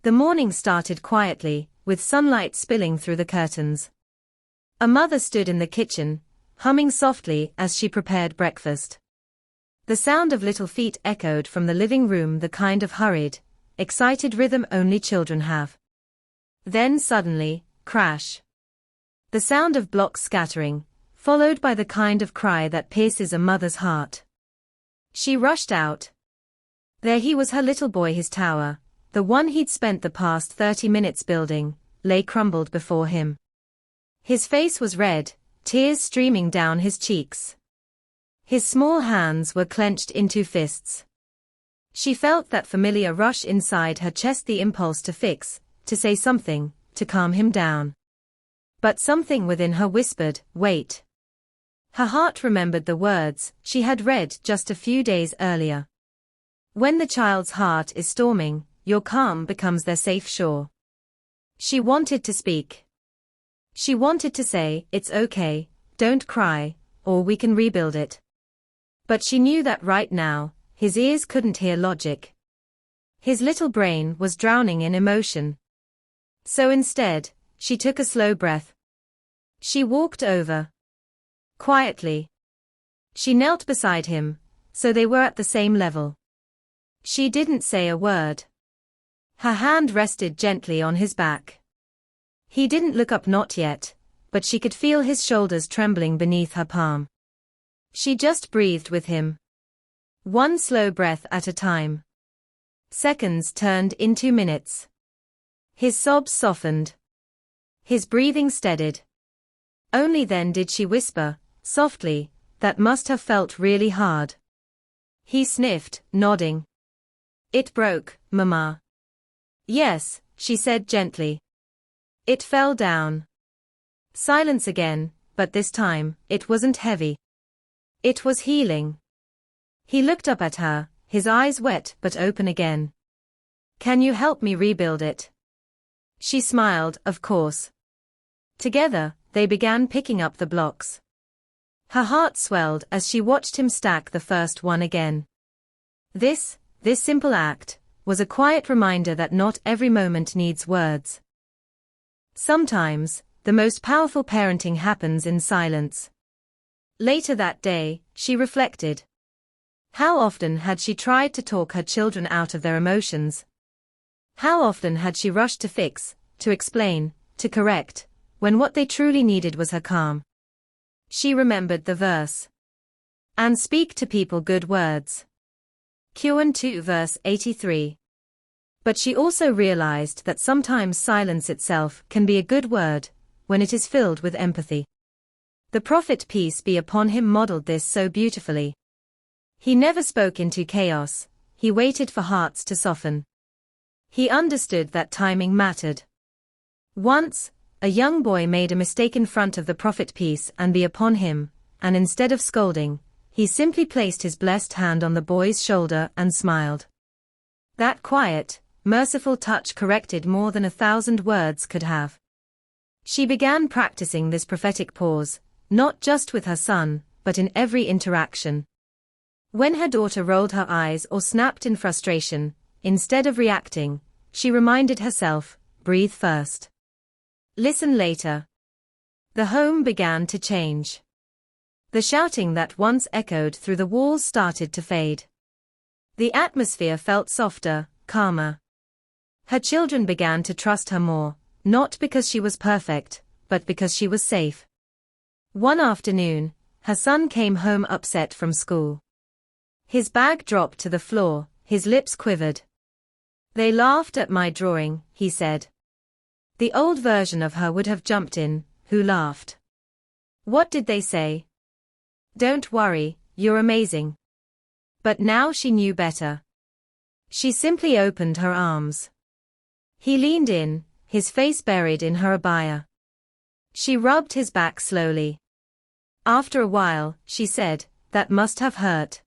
The morning started quietly, with sunlight spilling through the curtains. A mother stood in the kitchen, humming softly as she prepared breakfast. The sound of little feet echoed from the living room, the kind of hurried, excited rhythm only children have. Then suddenly, crash. The sound of blocks scattering, followed by the kind of cry that pierces a mother's heart. She rushed out. There he was, her little boy, his tower, the one he'd spent the past 30 minutes building, lay crumbled before him. His face was red, tears streaming down his cheeks. His small hands were clenched into fists. She felt that familiar rush inside her chest, the impulse to fix, to say something, to calm him down. But something within her whispered, "Wait." Her heart remembered the words she had read just a few days earlier. When the child's heart is storming, your calm becomes their safe shore. She wanted to speak. She wanted to say, "It's okay, don't cry, or we can rebuild it." But she knew that right now, his ears couldn't hear logic. His little brain was drowning in emotion. So instead, she took a slow breath. She walked over. Quietly. She knelt beside him, so they were at the same level. She didn't say a word. Her hand rested gently on his back. He didn't look up, not yet, but she could feel his shoulders trembling beneath her palm. She just breathed with him. One slow breath at a time. Seconds turned into minutes. His sobs softened. His breathing steadied. Only then did she whisper, softly, "That must have felt really hard." He sniffed, nodding. "It broke, Mama." "Yes," she said gently. It fell down. Silence again, but this time, it wasn't heavy. It was healing. He looked up at her, his eyes wet but open again. "Can you help me rebuild it?" She smiled, "Of course." Together, they began picking up the blocks. Her heart swelled as she watched him stack the first one again. This simple act, was a quiet reminder that not every moment needs words. Sometimes, the most powerful parenting happens in silence. Later that day, she reflected. How often had she tried to talk her children out of their emotions? How often had she rushed to fix, to explain, to correct, when what they truly needed was her calm? She remembered the verse. "And speak to people good words." Q 2 verse 83. But she also realized that sometimes silence itself can be a good word, when it is filled with empathy. The Prophet, peace be upon him, modeled this so beautifully. He never spoke into chaos, he waited for hearts to soften. He understood that timing mattered. Once, a young boy made a mistake in front of the Prophet, peace and be upon him, and instead of scolding, he simply placed his blessed hand on the boy's shoulder and smiled. That quiet, merciful touch corrected more than 1,000 words could have. She began practicing this prophetic pause, not just with her son, but in every interaction. When her daughter rolled her eyes or snapped in frustration, instead of reacting, she reminded herself, "Breathe first. Listen later." The home began to change. The shouting that once echoed through the walls started to fade. The atmosphere felt softer, calmer. Her children began to trust her more, not because she was perfect, but because she was safe. One afternoon, her son came home upset from school. His bag dropped to the floor, his lips quivered. "They laughed at my drawing," he said. The old version of her would have jumped in. "Who laughed? What did they say?" "Don't worry, you're amazing." But now she knew better. She simply opened her arms. He leaned in, his face buried in her abaya. She rubbed his back slowly. After a while, she said, "That must have hurt."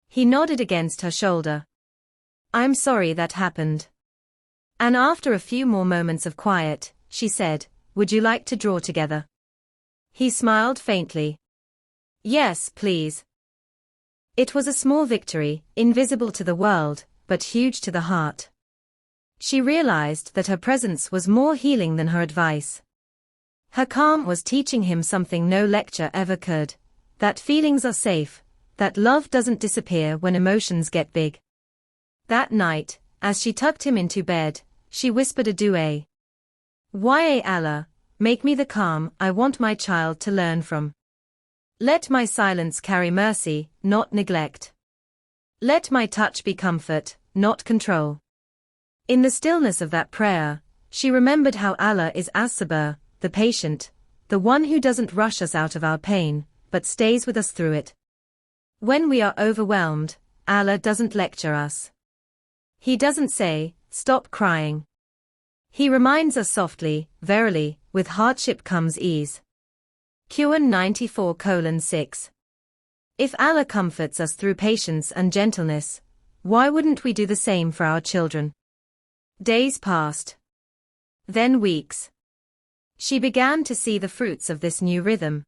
He nodded against her shoulder. "I'm sorry that happened." And after a few more moments of quiet, she said, "Would you like to draw together?" He smiled faintly. "Yes, please." It was a small victory, invisible to the world, but huge to the heart. She realized that her presence was more healing than her advice. Her calm was teaching him something no lecture ever could, that feelings are safe, that love doesn't disappear when emotions get big. That night, as she tucked him into bed, she whispered a dua. Ya Allah, make me the calm I want my child to learn from. Let my silence carry mercy, not neglect. Let my touch be comfort, not control. In the stillness of that prayer, she remembered how Allah is as-sabr, the patient, the one who doesn't rush us out of our pain, but stays with us through it. When we are overwhelmed, Allah doesn't lecture us. He doesn't say, stop crying. He reminds us softly, verily, with hardship comes ease. Quran 94:6. If Allah comforts us through patience and gentleness, why wouldn't we do the same for our children? Days passed. Then weeks. She began to see the fruits of this new rhythm.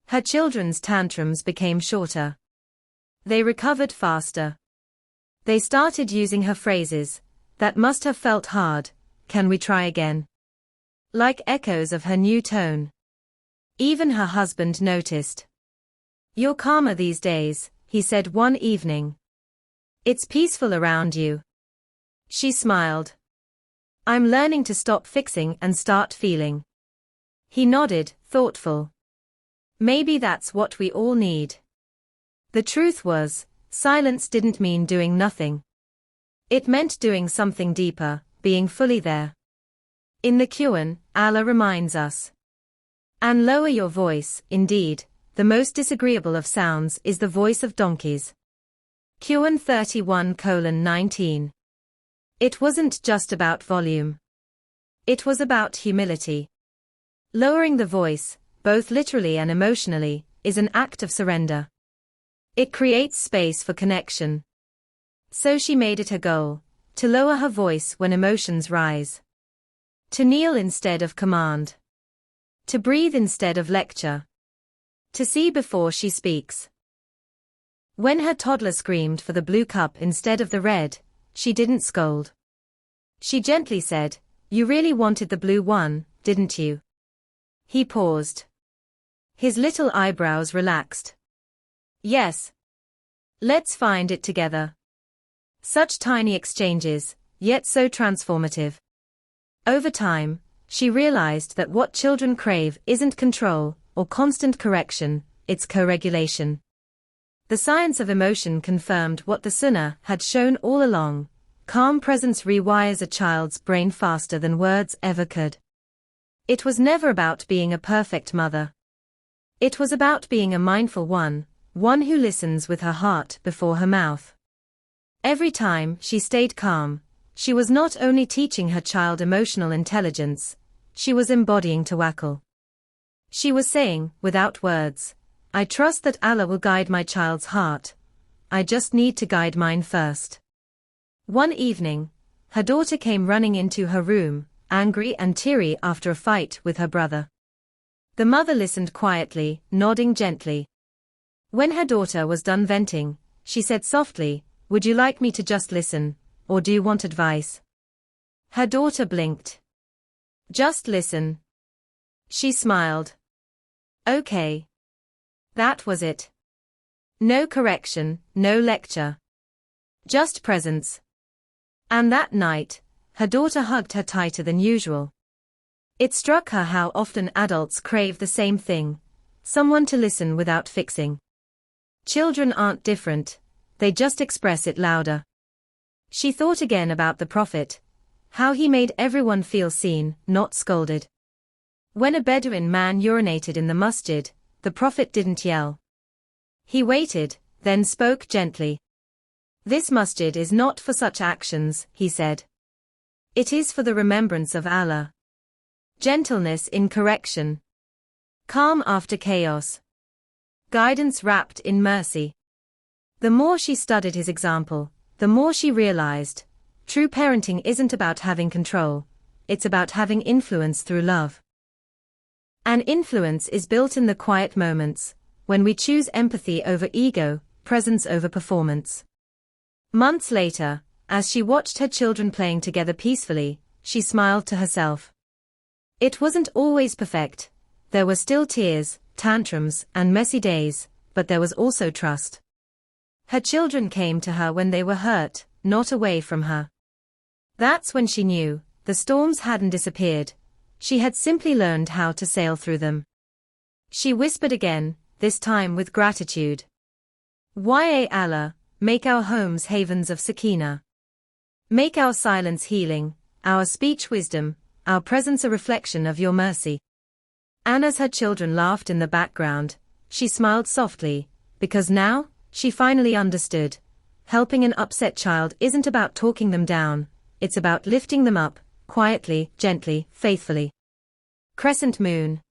Her children's tantrums became shorter. They recovered faster. They started using her phrases, that must have felt hard, can we try again? Like echoes of her new tone. Even her husband noticed. You're calmer these days, he said one evening. It's peaceful around you. She smiled. I'm learning to stop fixing and start feeling. He nodded, thoughtful. Maybe that's what we all need. The truth was, silence didn't mean doing nothing. It meant doing something deeper, being fully there. In the Quran, Allah reminds us. And lower your voice, indeed, the most disagreeable of sounds is the voice of donkeys. Quran 31:19. It wasn't just about volume. It was about humility. Lowering the voice, both literally and emotionally, is an act of surrender. It creates space for connection. So she made it her goal, to lower her voice when emotions rise. To kneel instead of command. To breathe instead of lecture. To see before she speaks. When her toddler screamed for the blue cup instead of the red, she didn't scold. She gently said, "You really wanted the blue one, didn't you?" He paused. His little eyebrows relaxed. Yes. Let's find it together. Such tiny exchanges, yet so transformative. Over time, she realized that what children crave isn't control or constant correction, it's co-regulation. The science of emotion confirmed what the sunnah had shown all along. Calm presence rewires a child's brain faster than words ever could. It was never about being a perfect mother. It was about being a mindful one who listens with her heart before her mouth. Every time she stayed calm, she was not only teaching her child emotional intelligence, she was embodying tawakkul. She was saying, without words, I trust that Allah will guide my child's heart. I just need to guide mine first. One evening, her daughter came running into her room, angry and teary after a fight with her brother. The mother listened quietly, nodding gently. When her daughter was done venting, she said softly, "Would you like me to just listen, or do you want advice?" Her daughter blinked. "Just listen." She smiled. Okay. That was it. No correction, no lecture. Just presence. And that night, her daughter hugged her tighter than usual. It struck her how often adults crave the same thing, someone to listen without fixing. Children aren't different, they just express it louder. She thought again about the Prophet, how he made everyone feel seen, not scolded. When a Bedouin man urinated in the masjid, the Prophet didn't yell. He waited, then spoke gently. This masjid is not for such actions, he said. It is for the remembrance of Allah. Gentleness in correction. Calm after chaos. Guidance wrapped in mercy. The more she studied his example, the more she realized, true parenting isn't about having control, it's about having influence through love. And influence is built in the quiet moments, when we choose empathy over ego, presence over performance. Months later, As she watched her children playing together peacefully, she smiled to herself. It wasn't always perfect. There were still tears, tantrums, and messy days, but there was also trust. Her children came to her when they were hurt, not away from her. That's when she knew, the storms hadn't disappeared. She had simply learned how to sail through them. She whispered again, this time with gratitude. Ya Allah, make our homes havens of sakina. Make our silence healing, our speech wisdom, our presence a reflection of your mercy. And as her children laughed in the background, she smiled softly, because now, she finally understood. Helping an upset child isn't about talking them down, it's about lifting them up, quietly, gently, faithfully. Crescent moon.